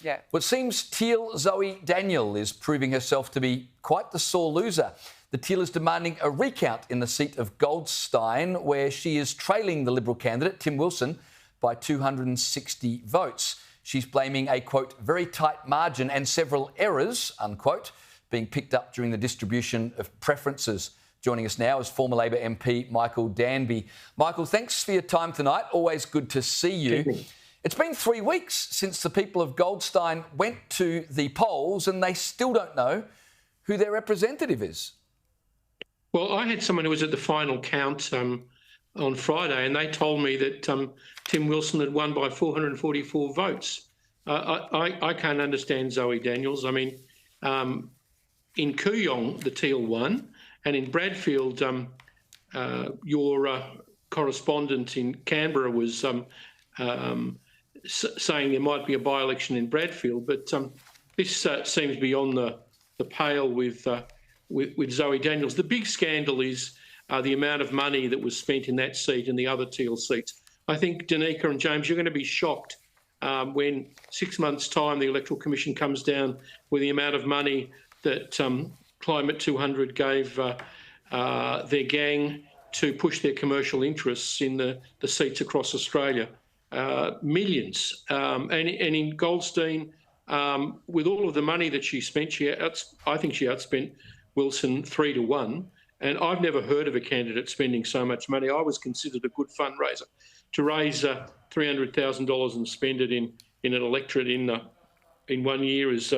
Yeah. Well, it seems Teal Zoe Daniel is proving herself to be quite the sore loser. The Teal is demanding a recount in the seat of Goldstein, where she is trailing the Liberal candidate, Tim Wilson, by 260 votes. She's blaming a, quote, very tight margin and several errors, unquote, being picked up during the distribution of preferences. Joining us now is former Labor MP Michael Danby. Michael, thanks for your time tonight. Always good to see you. It's been 3 weeks since the people of Goldstein went to the polls and they still don't know who their representative is. Well, I had someone who was at the final count on Friday, and they told me that Tim Wilson had won by 444 votes. I can't understand Zoe Daniels. I mean, in Kooyong, the Teal won, and in Bradfield, your correspondent in Canberra was saying there might be a by-election in Bradfield, but this seems beyond the pale with Zoe Daniels. The big scandal is the amount of money that was spent in that seat and the other Teal seats. I think, Danica and James, you're going to be shocked when 6 months' time the Electoral Commission comes down with the amount of money that Climate 200 gave their gang to push their commercial interests in the seats across Australia. Millions. And in Goldstein, with all of the money that she spent, I think she outspent Wilson 3-1. And I've never heard of a candidate spending so much money. I was considered a good fundraiser. To raise $300,000 and spend it in an electorate in 1 year is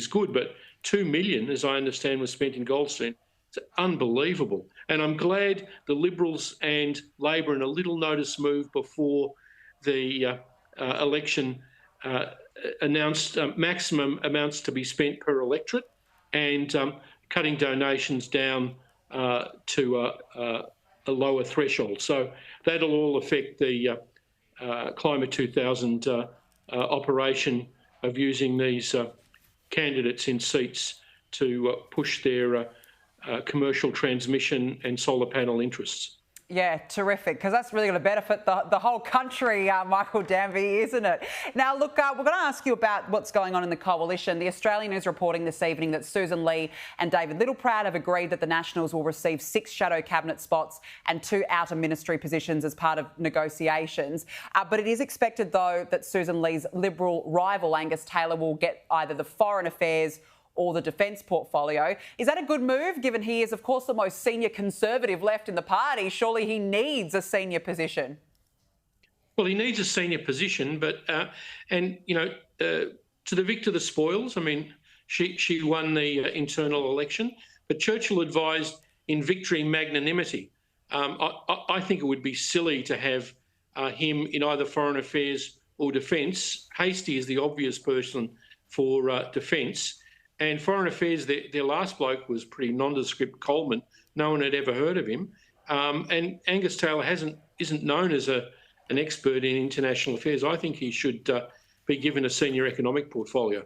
good, but $2 million, as I understand, was spent in Goldstein. It's unbelievable. And I'm glad the Liberals and Labor, in a little notice move before the election, announced maximum amounts to be spent per electorate and cutting donations down to a lower threshold. So that'll all affect the Climate 2000 operation of using these candidates in seats to push their commercial transmission and solar panel interests. Yeah, terrific, because that's really going to benefit the whole country, Michael Danby, isn't it? Now, look, we're going to ask you about what's going on in the coalition. The Australian is reporting this evening that Susan Lee and David Littleproud have agreed that the Nationals will receive 6 shadow cabinet spots and 2 outer ministry positions as part of negotiations. But it is expected, though, that Susan Lee's Liberal rival, Angus Taylor, will get either the Foreign Affairs or the defence portfolio. Is that a good move, given he is, of course, the most senior Conservative left in the party? Surely he needs a senior position. Well, he needs a senior position, but, to the victor, the spoils. I mean, she won the internal election, but Churchill advised in victory magnanimity. I think it would be silly to have him in either Foreign Affairs or Defence. Hastie is the obvious person for Defence. And Foreign Affairs, their last bloke was pretty nondescript, Coleman. No one had ever heard of him. And Angus Taylor isn't known as an expert in international affairs. I think he should be given a senior economic portfolio.